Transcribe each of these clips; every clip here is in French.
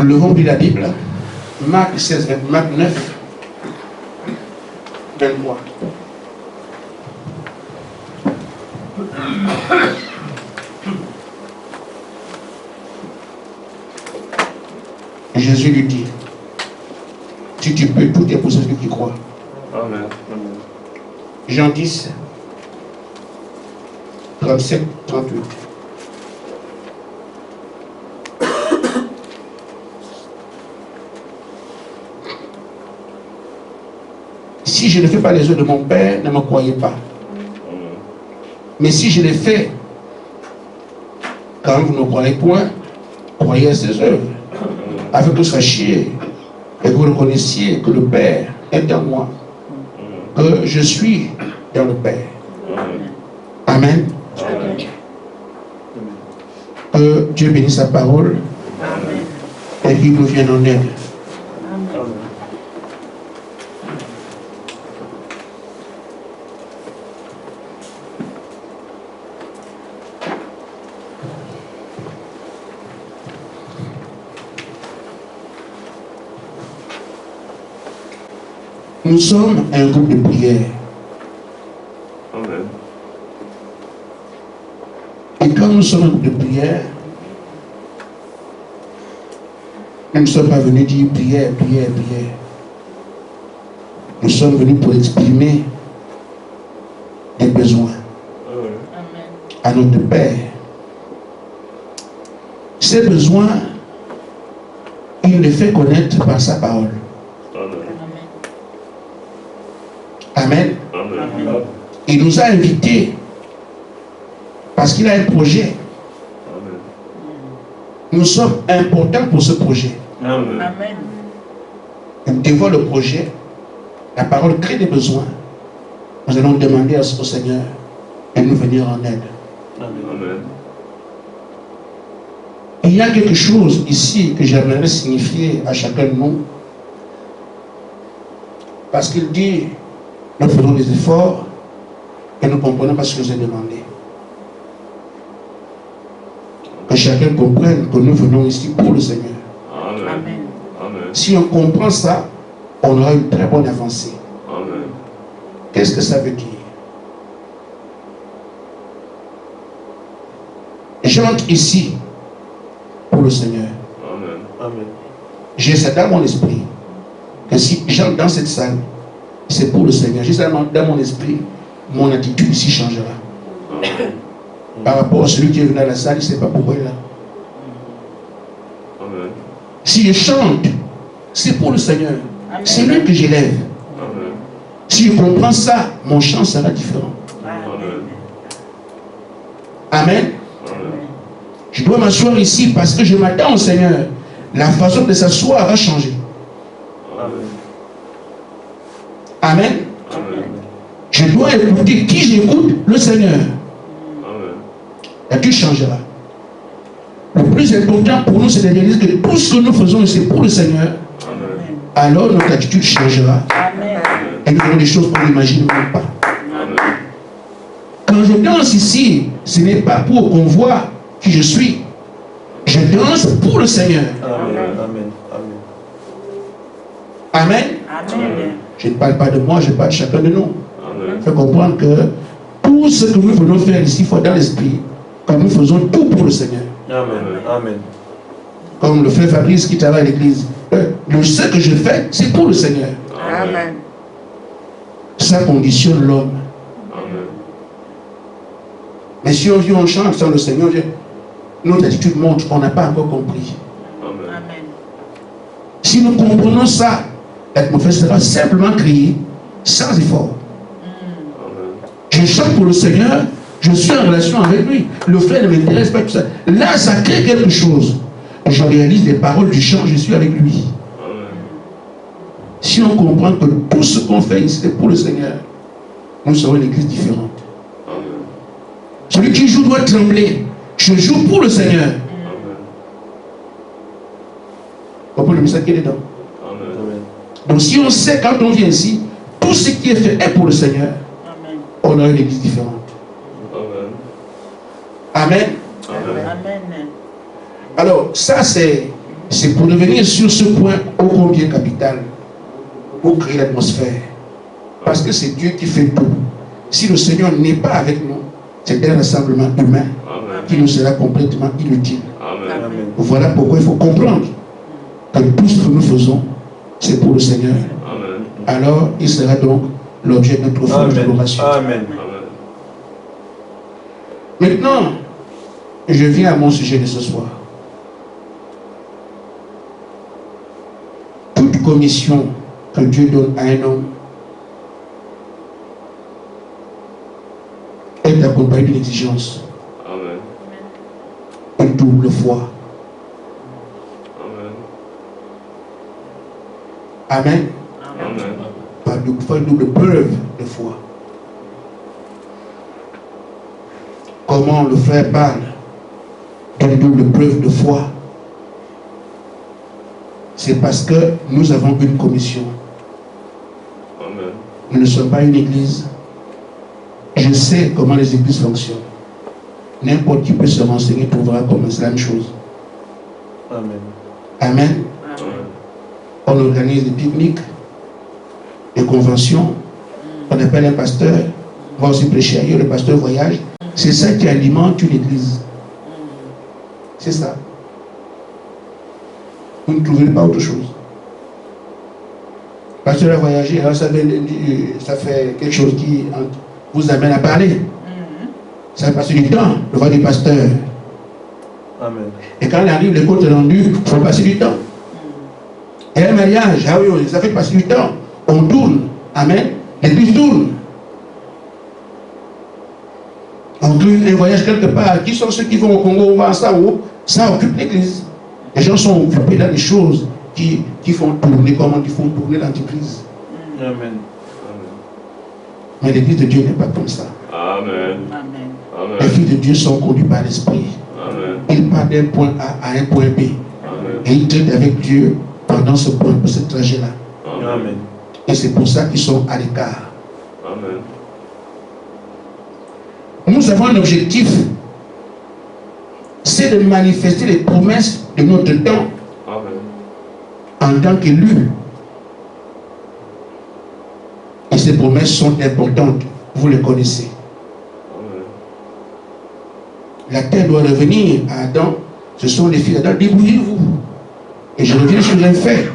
Nous avons pris la Bible, Marc 16, Marc 9, 23. Jésus lui dit, si tu peux, tout est pour ceux qui croient. Amen. Jean 10, 37, 38. Si je ne fais pas les œuvres de mon Père, ne me croyez pas. Mais si je les fais, quand vous ne croyez point, croyez à ses œuvres, afin que vous sachiez et que vous reconnaissiez que le Père est en moi, que je suis dans le Père. Amen. Que Dieu bénisse sa parole et qu'il nous vienne en aide. Nous sommes un groupe de prière. Amen. Et quand nous sommes un groupe de prière, nous ne sommes pas venus dire prière, prière, prière. Nous sommes venus pour exprimer des besoins à notre Père. Ces besoins, il les fait connaître par sa parole. Amen. Amen. Il nous a invités parce qu'il a un projet. Amen. Nous sommes importants pour ce projet. Amen. Nous devons le projet. La parole crée des besoins. Nous allons demander au Seigneur de nous venir en aide. Amen. Il y a quelque chose ici que j'aimerais signifier à chacun de nous. Parce qu'il dit, nous faisons des efforts et nous comprenons pas ce que je vous ai demandé. Que chacun comprenne que nous venons ici pour le Seigneur. Amen. Amen. Si on comprend ça, on aura une très bonne avancée. Amen. Qu'est-ce que ça veut dire? J'entre ici pour le Seigneur. Amen. Amen. J'ai ça dans mon esprit. Que si j'entre dans cette salle, c'est pour le Seigneur. J'ai ça dans mon esprit, mon attitude ici changera. Amen. Par rapport à celui qui est venu à la salle, il ne sait pas pourquoi il est là. Amen. Si je chante, c'est pour le Seigneur. C'est lui que j'élève. Amen. Si je comprends ça, mon chant sera différent. Amen. Amen. Amen. Je dois m'asseoir ici parce que je m'attends au Seigneur. La façon de s'asseoir va changer. Amen. Amen. Amen. Je dois écouter qui j'écoute, le Seigneur. Amen. Et tout changera. Le plus important pour nous, c'est de réaliser que tout ce que nous faisons, c'est pour le Seigneur. Amen. Alors notre attitude changera. Amen. Et nous aurons des choses qu'on n'imagine même pas. Amen. Quand je danse ici, ce n'est pas pour qu'on voit qui je suis. Je danse pour le Seigneur. Amen. Amen. Amen. Amen. Je ne parle pas de moi, je parle de chacun de nous. Amen. Il faut comprendre que tout ce que nous venons faire ici, il faut dans l'esprit. Quand nous faisons tout pour le Seigneur. Amen. Amen. Comme le frère Fabrice qui travaille à l'église. Ce que je fais, c'est pour le Seigneur. Amen. Ça conditionne l'homme. Amen. Mais si on vient, on chante sans le Seigneur, notre attitude montre qu'on n'a pas encore compris. Amen. Amen. Si nous comprenons ça, l'atmosphère sera simplement créée sans effort. Amen. Je chante pour le Seigneur, je suis en relation avec lui. Le frère ne m'intéresse pas, tout ça. Là, ça crée quelque chose. Je réalise les paroles du chant, je suis avec lui. Amen. Si on comprend que tout ce qu'on fait ici, c'est pour le Seigneur, nous serons une église différente. Amen. Celui qui joue doit trembler. Je joue pour le Seigneur. Amen. Vous comprenez le message qui est dedans? Amen. Donc si on sait quand on vient ici, tout ce qui est fait est pour le Seigneur, Amen. on aura une église différente. Amen. Amen. Amen. Amen. Alors, ça c'est C'est pour revenir sur ce point ô combien capital, pour créer l'atmosphère. Parce que c'est Dieu qui fait tout. Si le Seigneur n'est pas avec nous, c'est un rassemblement humain qui nous sera complètement inutile. Amen. Voilà pourquoi il faut comprendre que tout ce que nous faisons, c'est pour le Seigneur. Amen. Alors, il sera donc l'objet de notre forte adoration. Amen. Maintenant, je viens à mon sujet de ce soir. Toute commission que Dieu donne à un homme est accompagnée d'une exigence. Amen. Une double foi. Amen. Amen. Amen. Pas double foi, une double preuve de foi. Comment le frère parle d'une double preuve de foi? C'est parce que nous avons une commission. Amen. Nous ne sommes pas une église. Je sais comment les églises fonctionnent. N'importe qui peut se renseigner, trouvera comment c'est la même chose. Amen. Amen. On organise des pique-niques, des conventions. On appelle un pasteur, on va aussi prêcher ailleurs, le pasteur voyage. C'est ça qui alimente une église. C'est ça. Vous ne trouverez pas autre chose. Le pasteur a voyagé, alors ça fait quelque chose qui vous amène à parler. Ça va passer du temps, le voix du pasteur. Amen. Et quand il arrive, les comptes rendus, il faut passer du temps. Et un mariage, ah oui, ça fait passer du temps. On tourne. Amen. L'église tourne. On tourne un voyage quelque part. Qui sont ceux qui vont au Congo, voir ça où ça occupe l'église. Les gens sont occupés dans les choses qui font tourner, comment ils font tourner l'entreprise. Amen. Mais l'église de Dieu n'est pas comme ça. Amen. Les filles de Dieu sont conduits par l'esprit. Amen. Ils partent d'un point A à un point B. Amen. Et ils traitent avec Dieu pendant ce trajet-là. Amen. Et c'est pour ça qu'ils sont à l'écart. Amen. Nous avons un objectif, c'est de manifester les promesses de notre temps Amen. en tant qu'élus. Et ces promesses sont importantes, vous les connaissez. Amen. La terre doit revenir à Adam. Ce sont les filles d'Adam. Débrouillez-vous. Et je reviens sur un fait.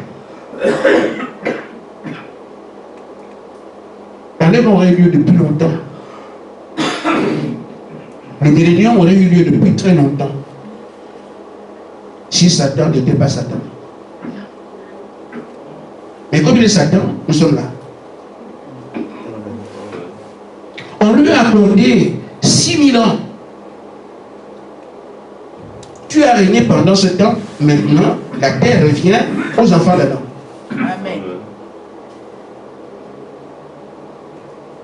L'enlèvement aurait eu lieu depuis longtemps. Le millénium aurait eu lieu depuis très longtemps. Si Satan n'était pas Satan. Mais comme il est Satan, nous sommes là. On lui a accordé 6000 ans. Tu as régné pendant ce temps. Maintenant, la terre revient aux enfants d'Adam. Amen.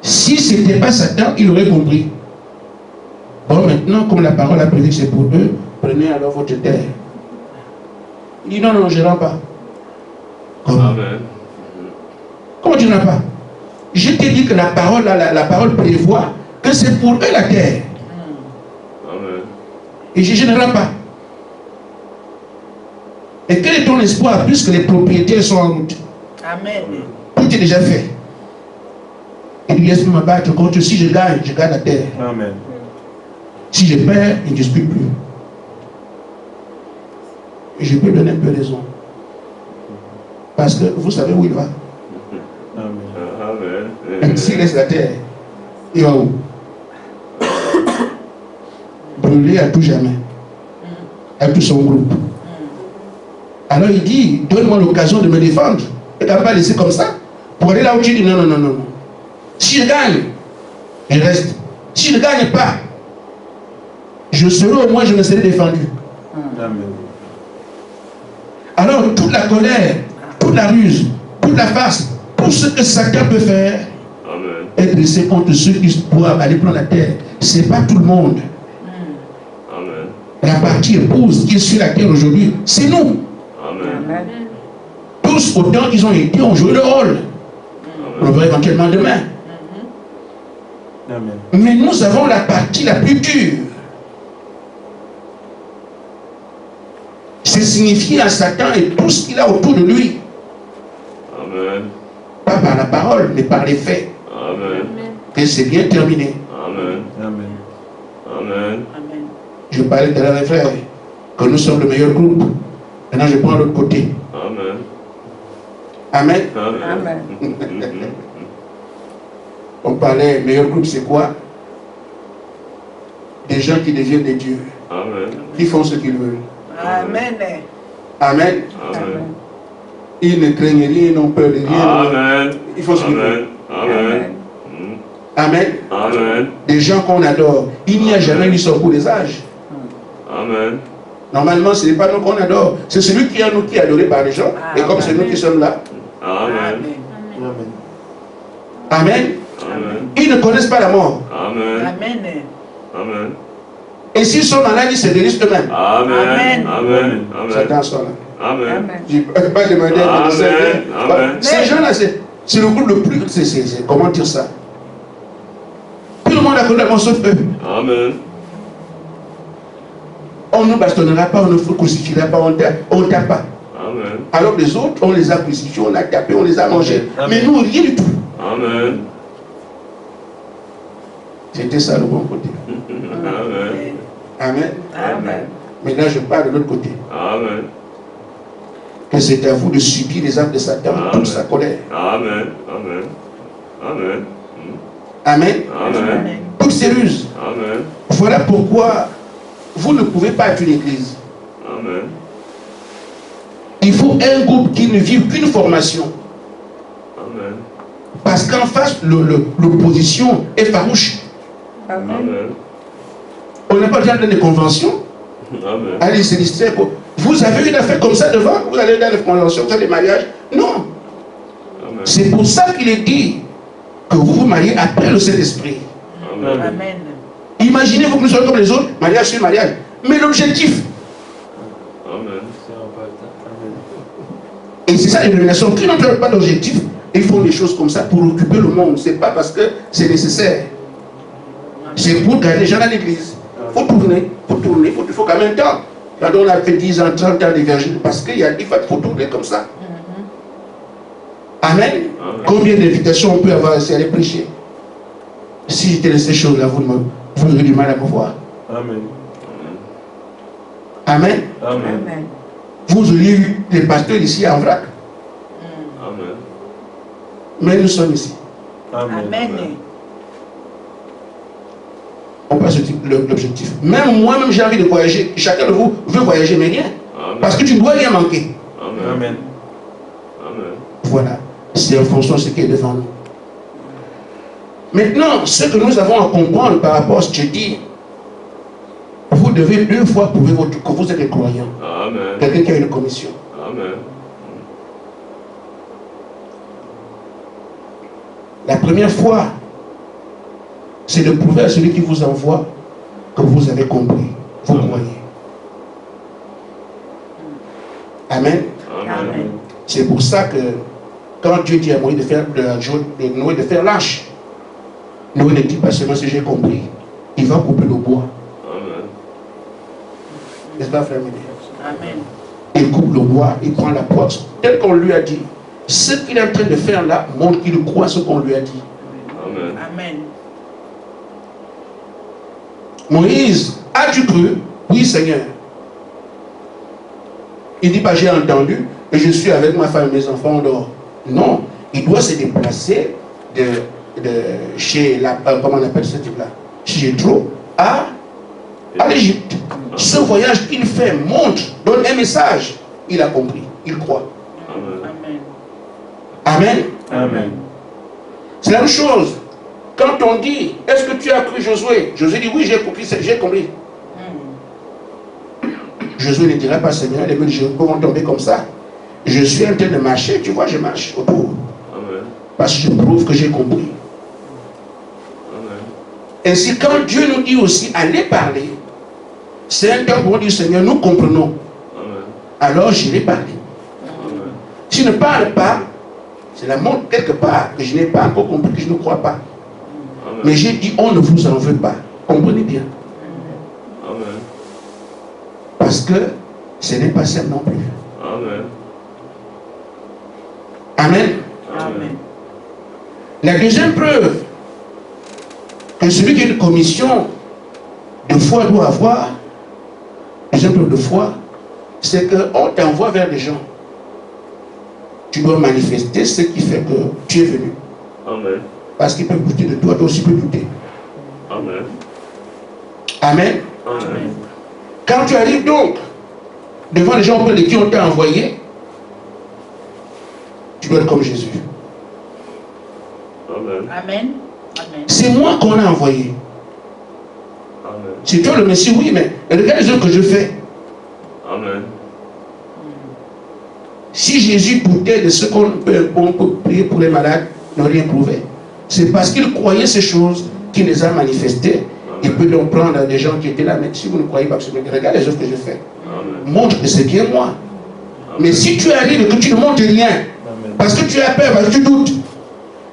Si ce n'était pas Satan, il aurait compris. Bon, maintenant, comme la parole a prévu que c'est pour eux, prenez alors votre terre. Il dit non, non, je ne rends pas. Comment? Amen. Comment tu ne rends pas? Je t'ai dit que la parole prévoit que c'est pour eux la terre. Amen. Et je ne rends pas. Et quel est ton espoir puisque les propriétaires sont en route? Amen. Tout est déjà fait. Il dit laisse-moi me battre contre. Si je gagne la terre. Amen. Si je perds, il ne dispute plus. Et je peux donner un peu raison. Parce que vous savez où il va. Amen. Amen. S'il laisse la terre, il va où? Brûler à tout jamais. Avec tout son groupe. Alors il dit, donne-moi l'occasion de me défendre. Et tu n'as pas laissé comme ça. Pour aller là où tu dis non, non, non, non. Si je gagne, je reste. Si je ne gagne pas, je serai au moins, je me serai défendu. Amen. Alors toute la colère, toute la ruse, toute la farce, tout ce que Satan peut faire, Amen. est dressé contre ceux qui pourraient aller prendre la terre. Ce n'est pas tout le monde. Amen. La partie épouse qui est sur la terre aujourd'hui, c'est nous. Amen. Tous autant qu'ils ont été, ont joué le rôle. On le verra éventuellement demain. Amen. Mais nous avons la partie la plus dure. C'est signifier à Satan et tout ce qu'il a autour de lui. Amen. Pas par la parole, mais par les faits. Amen. Que c'est bien terminé. Amen. Amen. Amen. Amen. Je parlais tout à l'heure, frère, que nous sommes le meilleur groupe. Maintenant, je prends l'autre côté. Amen. Amen. Amen. On parlait, meilleur groupe, c'est quoi? Des gens qui deviennent des dieux, Amen. qui font ce qu'ils veulent. Amen. Amen. Amen. Ils ne craignent rien, ils n'ont peur de rien. Amen. Ils font ce qu'ils veulent. Amen. Amen. Amen. Des gens qu'on adore. Il n'y a jamais eu son coup des âges. Amen. Normalement, ce n'est pas nous qu'on adore. C'est celui qui est en nous qui est adoré par les gens. Et comme c'est nous qui sommes là. Amen. Amen. Amen. Amen. Ils ne connaissent pas la mort. Amen. Amen. Amen. Et s'ils sont malades, ils se guérissent eux-mêmes. Amen. Amen. Amen. Satan sont là. Amen. Je ne peux pas demander à Amen. Amen. Ces gens-là, c'est le groupe le plus. Comment dire ça? Tout le monde a connu la mort sauf eux. Amen. On ne nous bastonnera pas, on ne nous crucifiera pas, on ne tape pas. Amen. Alors les autres, on les a crucifiés, on a tapé, on les a mangés. Amen. Mais nous, rien du tout. Amen. C'était ça le bon côté. Amen. Amen. Amen. Maintenant, je parle de l'autre côté. Amen. Que c'est à vous de subir les actes de Satan, toute sa colère. Amen. Amen. Amen. Amen. Amen. Toute sérieuse. Amen. Voilà pourquoi vous ne pouvez pas être une église. Amen. Il faut un groupe qui ne vive qu'une formation. Amen. Parce qu'en face, l'opposition est farouche. Amen. On n'a pas besoin de conventions. Amen. Allez, c'est distrait. Vous avez une affaire comme ça devant, vous allez dans les conventions, vous avez des mariages. Non. Amen. C'est pour ça qu'il est dit que vous vous mariez après le Saint-Esprit. Amen. Amen. Imaginez-vous que nous soyons comme les autres, mariage sur mariage. Mais l'objectif, Amen. et c'est ça l'illumination, qui n'ont pas d'objectif, ils font des choses comme ça pour occuper le monde. C'est pas parce que c'est nécessaire. C'est pour gagner les gens à l'église. Il faut tourner, il faut quand même temps. Quand on a fait 10 ans, 30 ans d'évangile, parce qu'il faut tourner comme ça. Amen. Amen. Combien d'invitations on peut avoir ici à aller prêcher? Si j'étais de ces choses-là, vous aurez du mal à me voir. Amen. Amen. Amen. Amen. Vous auriez eu des pasteurs ici en vrac. Amen. Mais nous sommes ici. Amen. Amen. On passe l'objectif. Même moi-même, j'ai envie de voyager. Chacun de vous veut voyager, mais rien. Amen. Parce que tu ne dois rien manquer. Amen. Amen. Amen. Voilà. C'est en fonction de ce qui est devant nous. Maintenant, ce que nous avons à comprendre par rapport à ce que je dis, vous devez une fois prouver que vous êtes un croyant. Amen. Quelqu'un qui a une commission. Amen. La première fois, c'est de prouver à celui qui vous envoie que vous avez compris. Vous croyez. Amen. Amen. C'est pour ça que quand Dieu dit à Moïse de Noé de faire l'arche, Noé ne dit pas seulement si j'ai compris. Il va couper le bois. Amen. N'est-ce pas, frère Médé? Amen. Il coupe le bois, il prend la pointe, tel qu'on lui a dit. Ce qu'il est en train de faire là montre qu'il croit ce qu'on lui a dit. Amen. Amen. Moïse, as-tu cru? Oui, Seigneur. Il dit pas j'ai entendu et je suis avec ma femme et mes enfants en dehors. Non, il doit se déplacer de chez comment on appelle ce type-là? Chez Jéthro à l'Égypte. Ce voyage qu'il fait montre, donne un message. Il a compris, il croit. Amen. Amen. Amen. C'est la même chose. Quand on dit, est-ce que tu as cru Josué? Josué dit oui, j'ai compris. Josué ne dira pas, Seigneur, les musulmans vont tomber comme ça. Je suis en train de marcher, tu vois, je marche autour. Amen. Parce que je prouve que j'ai compris. Amen. Ainsi, quand Dieu nous dit aussi, allez parler, c'est un temps pour dire, Seigneur, nous comprenons. Amen. Alors j'irai parler. Amen. Si je ne parle pas, c'est la montre quelque part que je n'ai pas encore compris, que je ne crois pas. Amen. Mais j'ai dit, on ne vous en veut pas. Comprenez bien. Amen. Parce que Ce n'est pas simple non plus. Amen. Amen. Amen. La deuxième preuve que celui qui a une commission de foi doit avoir, deuxième preuve de foi, c'est qu'on t'envoie vers les gens. Tu dois manifester ce qui fait que tu es venu. Amen. Parce qu'il peut douter de toi, toi aussi peux douter. Amen. Amen. Amen. Quand tu arrives donc devant les gens auprès de qui on t'a envoyé, tu dois être comme Jésus. Amen. Amen. Amen. C'est moi qu'on a envoyé. Amen. C'est toi le Messie, oui, mais regarde les œuvres que je fais. Amen. Si Jésus doutait de ce qu'on peut prier pour les malades, il n'aurait rien prouvé. C'est parce qu'il croyait ces choses qu'il les a manifestées. Il peut donc prendre des gens qui étaient là, mais si vous ne croyez pas que c'est bien, regarde les œuvres que je fais. Amen. Montre que c'est bien moi. Mais si tu arrives et que tu ne montres rien, parce que tu as peur, parce que tu doutes,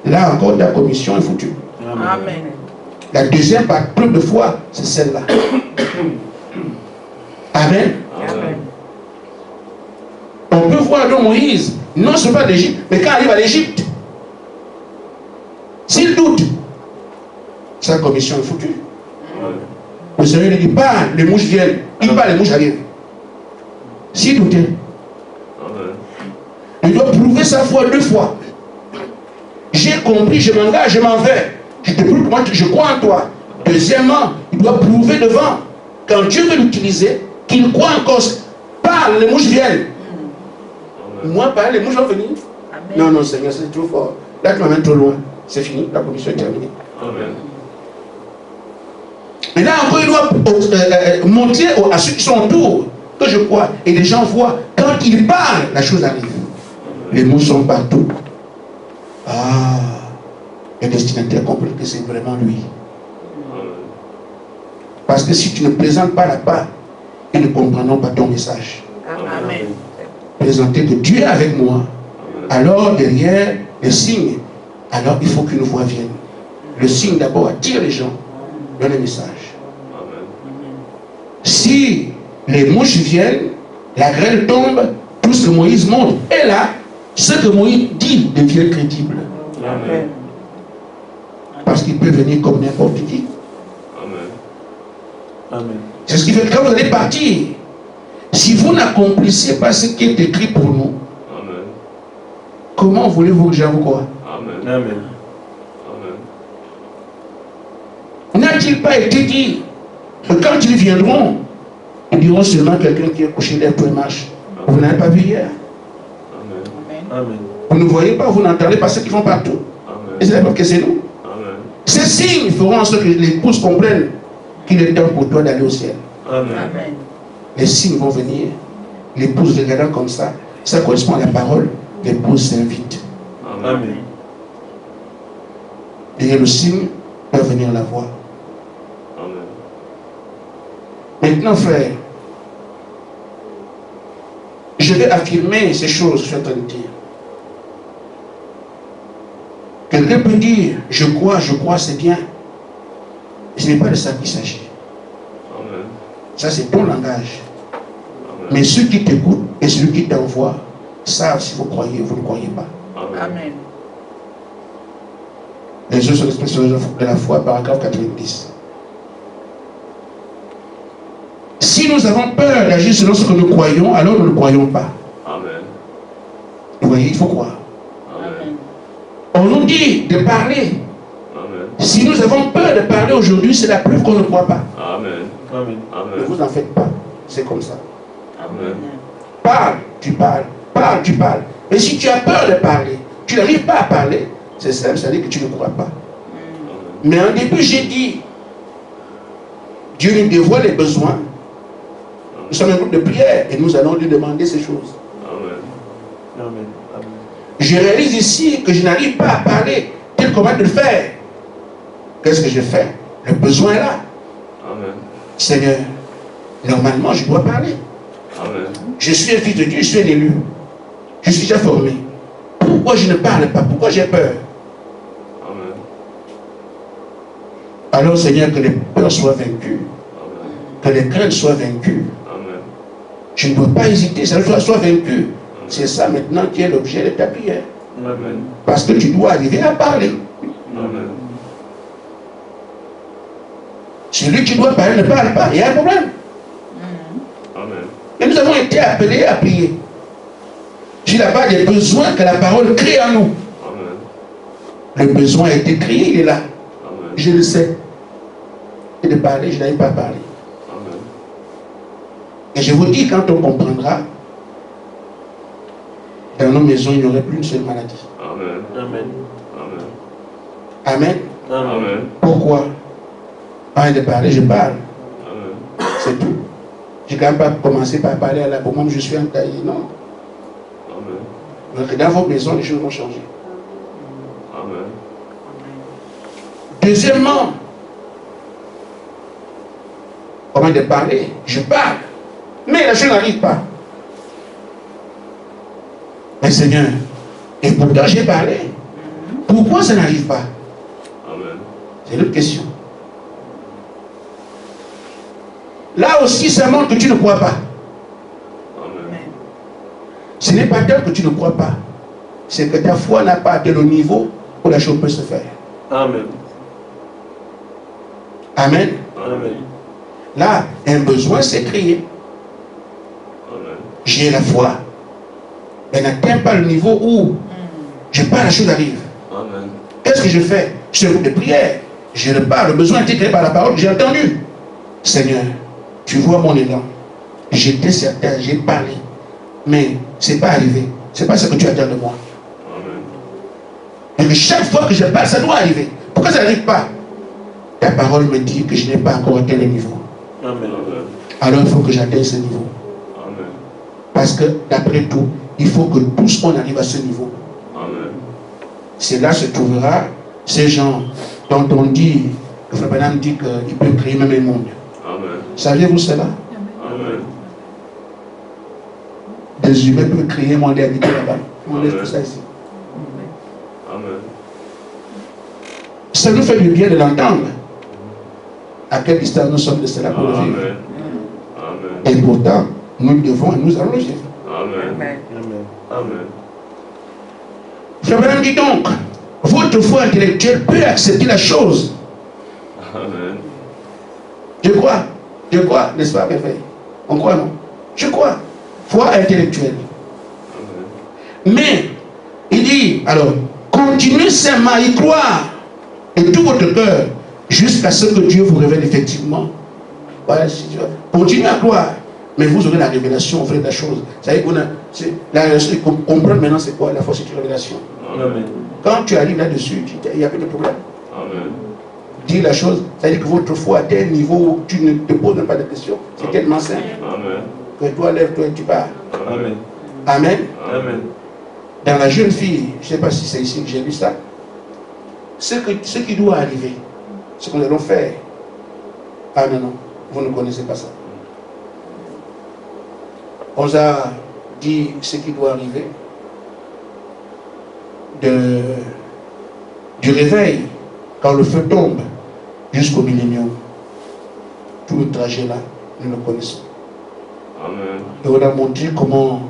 là encore ta commission est foutue. Amen. La deuxième preuve de foi, c'est celle-là. Amen. Amen. On peut voir dans Moïse, non seulement d'Égypte, mais quand il arrive à l'Égypte, s'il doute, sa commission est foutue. Le Seigneur lui dit, pas les mouches viennent, il pas les mouches arrivent. S'il doutait, il doit prouver sa foi 2 fois. J'ai compris, je m'engage, je m'en vais. Je te prouve que moi, je crois en toi. Deuxièmement, il doit prouver devant, quand Dieu veut l'utiliser, qu'il croit encore. Parle, les mouches viennent. Moi, parle, les mouches vont venir. Amen. Non, non, Seigneur, c'est trop fort. Là, tu m'amènes trop loin. C'est fini, la commission est terminée. Amen. Et là encore, il doit montrer à ceux qui sont autour que je crois. Et les gens voient, quand il parle, la chose arrive. Les mots sont partout. Ah, le destinataire comprend que c'est vraiment lui. Parce que si tu ne présentes pas là-bas, ils ne comprendront pas ton message. Amen. Présenter que Dieu est avec moi. Alors, derrière les signes, alors il faut qu'une voix vienne. Le signe d'abord attire les gens, donne un message. Si les mouches viennent, la graine tombe, tout ce que Moïse montre. Et là, ce que Moïse dit devient crédible. Amen. Parce qu'il peut venir comme n'importe qui. Amen. Amen. C'est ce qui fait que quand vous allez partir, si vous n'accomplissez pas ce qui est écrit pour nous, Amen. comment voulez-vous que je vous croie? Amen. Amen. Amen. N'a-t-il pas été dit que quand ils viendront, ils diront seulement quelqu'un qui est couché derrière toi et marche. Vous n'avez pas vu hier. Amen. Amen. Vous ne voyez pas, vous n'entendez pas ce qu'ils font partout. Et c'est la preuve que c'est nous. Amen. Ces signes feront en sorte que l'épouse comprenne qu'il est temps pour toi d'aller au ciel. Amen. Amen. Les signes vont venir. L'épouse regardant comme ça correspond à la parole. L'épouse s'invite. Amen. Et le signe peut venir la voir. Amen. Maintenant, frère, je vais affirmer ces choses que je suis en train de dire. Quelqu'un peut dire, je crois, c'est bien. Ce n'est pas de ça qu'il s'agit. Amen. Ça, c'est ton langage. Amen. Mais ceux qui t'écoutent et ceux qui t'envoient savent si vous croyez ou vous ne croyez pas. Amen. Amen. Les œuvres sont l'expression de la foi, paragraphe 90. Si nous avons peur d'agir selon ce que nous croyons, alors nous ne croyons pas. Amen. Vous voyez, il faut croire. Amen. On nous dit de parler. Amen. Si nous avons peur de parler aujourd'hui, c'est la preuve qu'on ne croit pas. Amen. Amen. Ne Amen. vous en faites pas. C'est comme ça. Amen. Parle, tu parles. Parle, tu parles. Mais si tu as peur de parler, tu n'arrives pas à parler, c'est simple, ça veut dire que tu ne crois pas. Mais en début, j'ai dit, Dieu nous dévoile les besoins. Nous sommes un groupe de prière et nous allons lui demander ces choses. Amen. Amen. Amen. Je réalise ici que je n'arrive pas à parler tel qu'on va de le faire. Qu'est-ce que je fais? Le besoin est là. Amen. Seigneur, normalement, je dois parler. Amen. Je suis un fils de Dieu, je suis un élu. Je suis déjà formé. Pourquoi je ne parle pas? Pourquoi j'ai peur? Amen. Alors, Seigneur, que les peurs soient vaincues, Amen. que les craintes soient vaincues, Amen. Tu ne dois pas hésiter, ça soit vaincu. C'est ça maintenant qui est l'objet de ta prière. Amen. Parce que tu dois arriver à parler. Amen. Celui qui doit parler ne parle pas, il y a un problème. Amen. Et nous avons été appelés à prier. S'il n'y a pas des besoins que la parole crée en nous. Amen. Le besoin a été créé, il est là. Amen. Je le sais. Et de parler, je n'arrive pas à parler. Amen. Et je vous dis, quand on comprendra, dans nos maisons, il n'y aurait plus une seule maladie. Amen. Amen. Amen. Amen. Amen. Pourquoi? Avant de parler, je parle. Amen. C'est tout. Je n'ai quand même pas commencé par parler à la bombe, je suis entaillé. Non. Amen. Donc, dans vos maisons, les choses vont changer. Amen. Deuxièmement, avant de parler, je parle. Mais la chose n'arrive pas. Mais Seigneur, et pourtant j'ai parlé. Pourquoi ça n'arrive pas? Amen. C'est l'autre question. Là aussi, ça montre que tu ne crois pas. Amen. Ce n'est pas tel que tu ne crois pas. C'est que ta foi n'a pas atteint le niveau où la chose peut se faire. Amen. Amen. Amen. Là, un besoin s'est créé. Amen. J'ai la foi. Elle n'atteint pas le niveau où je parle, la chose arrive. Amen. Qu'est-ce que je fais? Je fais de prière. Je le parle. Le besoin a été créé par la parole. J'ai entendu. Seigneur, tu vois mon élan. J'étais certain, j'ai parlé. Mais ce n'est pas arrivé. Ce n'est pas ce que tu attends de moi. Amen. Et chaque fois que je parle, ça doit arriver. Pourquoi ça n'arrive pas? Ta parole me dit que je n'ai pas encore atteint le niveau. Amen. Amen. Alors il faut que j'atteigne ce niveau. Amen. Parce que d'après tout, il faut que tous on arrive à ce niveau. Amen. C'est là se trouvera ces gens dont on dit, que Frère Branham dit qu'il peut créer même un monde. Amen. Saviez-vous cela? Amen. Des humains peuvent créer un monde et habiter là-bas. On laisse tout ça ici. Amen. Ça nous fait du bien de l'entendre. À quelle distance nous sommes de cela pour le vivre. Amen. Amen. Et pourtant, nous devons et nous allons le vivre. Amen. Amen. Amen. Frère Branham dit donc, votre foi intellectuelle peut accepter la chose. Amen. Je crois, n'est-ce pas, merveille? On croit, non? Je crois. Foi intellectuelle. Amen. Mais, il dit, alors, continuez seulement à y croire de tout votre cœur jusqu'à ce que Dieu vous révèle effectivement. Voilà, si tu veux. Continuez à croire, mais vous aurez la révélation au fait de la chose. Vous savez qu'on a, la révélation, comprendre maintenant c'est quoi la foi, c'est une révélation. Amen. Quand tu arrives là-dessus, il n'y a plus de problème. Amen. Dis la chose, ça veut dire que votre foi atteint un niveau où tu ne te poses même pas de questions. C'est tellement simple. Amen. Que toi, lève-toi et tu pars. Amen. Amen. Amen. Dans la jeune fille, je ne sais pas si c'est ici que j'ai vu ça, ce qui doit arriver, ce que nous allons faire. Ah non, non, vous ne connaissez pas ça. On nous a dit ce qui doit arriver du réveil, quand le feu tombe, jusqu'au millénium. Tout le trajet là, nous le connaissons. Amen. Et on a montré comment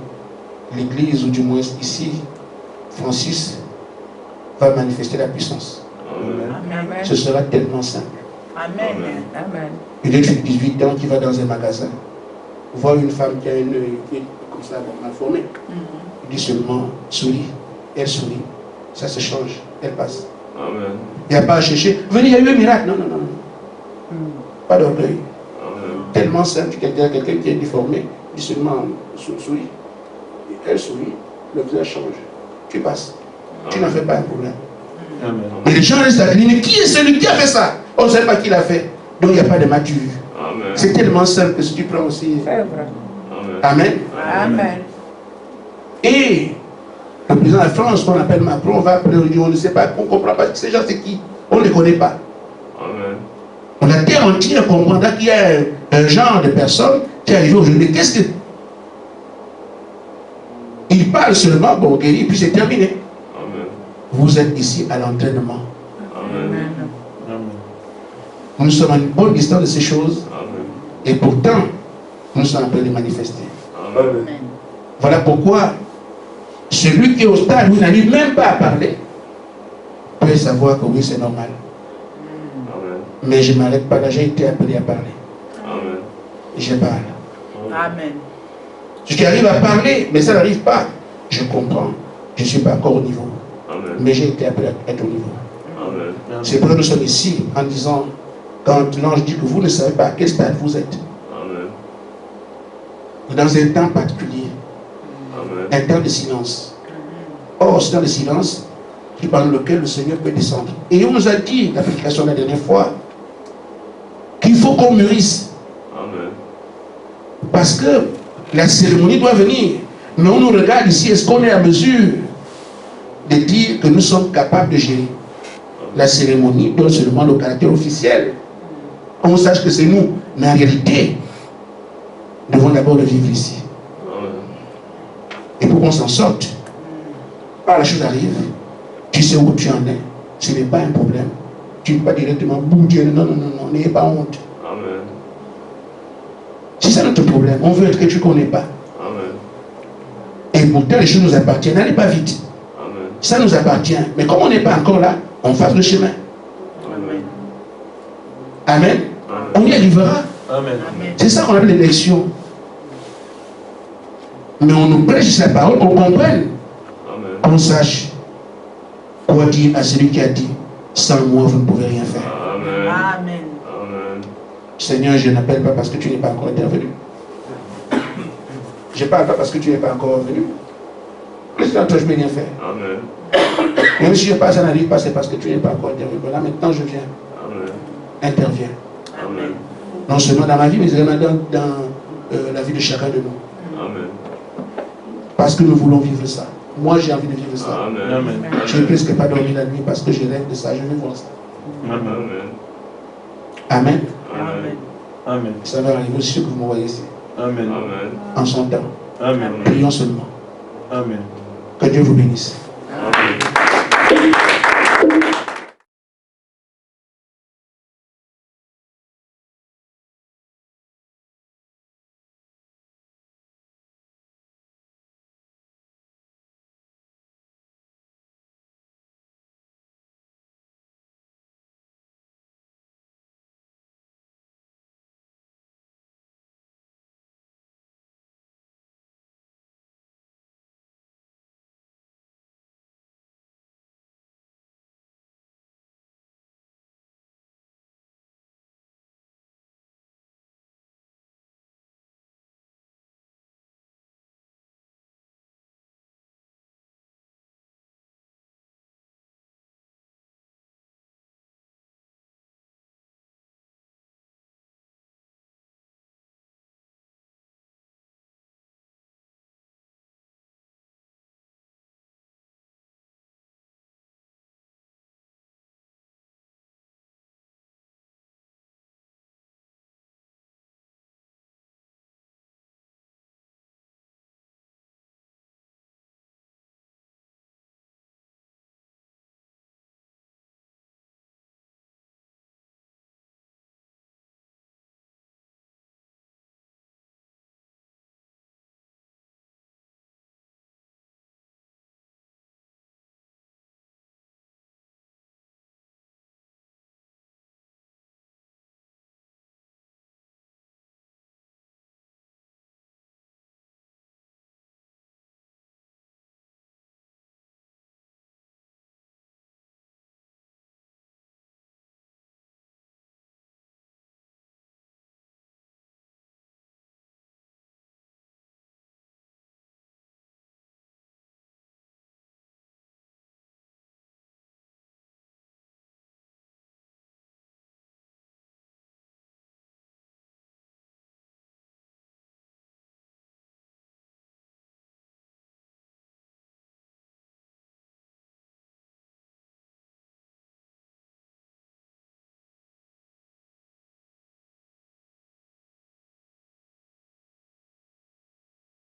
l'Église, ou du moins ici, Francis, va manifester la puissance. Amen. Amen. Ce sera tellement simple. Amen. Amen. Une fille de 18 ans qui va dans un magasin, voit une femme qui a un œil comme ça, mal formé. Il dit seulement souris. Elle sourit. Ça se change. Elle passe. Amen. Il n'y a pas à chercher. Venez, il y a eu un miracle. Non, non, non. non. Pas d'orgueil. Amen. Tellement simple que quelqu'un qui est déformé, dit seulement souris. Elle sourit. Le visage change. Tu passes. Tu n'en fais pas un problème. Amen. Mais les gens restent à la clinique. Qui est celui qui a fait ça? On ne sait pas qui l'a fait. Donc il n'y a pas de mature. Amen. C'est tellement simple que si tu prends aussi. Amen. Amen. Amen. Et le président de la France, qu'on appelle Macron, on va appeler, on ne sait pas, on ne comprend pas ces gens c'est qui. On ne les connaît pas. Amen. La terre entière comprendra qu'il y a un genre de personne qui est arrivé aujourd'hui. Qu'est-ce que. Il parle seulement, bon, ok, et puis c'est terminé. Amen. Vous êtes ici à l'entraînement. Amen. Amen. Nous sommes à une bonne distance de ces choses, Amen. et pourtant, nous sommes en train de les manifester. Amen. Voilà pourquoi celui qui est au stade où il n'arrive même pas à parler peut savoir que oui, c'est normal. Amen. Mais je ne m'arrête pas là, j'ai été appelé à parler. Amen. Je parle. Amen. Ce qui arrive à parler, mais ça n'arrive pas. Je comprends. Je ne suis pas encore au niveau. Amen. Mais j'ai été appelé à être au niveau. Amen. C'est pour ça que nous sommes ici en disant, quand l'ange dit que vous ne savez pas à quel stade vous êtes, Amen. dans un temps particulier, Amen. un temps de silence. Or, c'est dans le silence pendant lequel le Seigneur peut descendre. Et on nous a dit, la prédication la dernière fois, qu'il faut qu'on mûrisse. Amen. Parce que la cérémonie doit venir. Mais on nous regarde ici, est-ce qu'on est à mesure de dire que nous sommes capables de gérer? La cérémonie donne seulement le caractère officiel. On sache que c'est nous. Mais en réalité, nous devons d'abord le vivre ici. Amen. Et pour qu'on s'en sorte, la chose arrive, tu sais où tu en es. Ce n'est pas un problème. Tu ne peux pas directement, boum, Dieu, non, n'ayez pas honte. Amen. C'est ça notre problème. On veut être que tu ne connais pas. Amen. Et pourtant, les choses nous appartiennent. N'allez pas vite. Amen. Ça nous appartient. Mais comme on n'est pas encore là, on fasse le chemin. Amen. Amen. On y arrivera. Amen. C'est ça qu'on appelle l'élection. Mais on nous prêche sa parole, qu'on comprenne, Amen. qu'on sache quoi dire à celui qui a dit, sans moi, vous ne pouvez rien faire. Amen. Amen. Amen. Seigneur, je n'appelle pas parce que tu n'es pas encore intervenu. Je ne parle pas parce que tu n'es pas encore venu. Qu'est-ce que toi je ne peux rien faire? Amen. Même si je passe, ça n'arrive pas, c'est parce que tu n'es pas encore intervenu. Voilà, maintenant je viens. Amen. Interviens. Amen. Non seulement dans ma vie, mais également dans la vie de chacun de nous. Amen. Parce que nous voulons vivre ça. Moi, j'ai envie de vivre ça. Amen. Amen. Je n'ai presque pas dormi la nuit parce que je rêve de ça. Je veux voir ça. Amen. Amen. Amen. Amen. Ça va arriver aussi que vous me voyez ici. Amen. Amen. En son temps. Amen. Prions seulement. Amen. Que Dieu vous bénisse. Amen.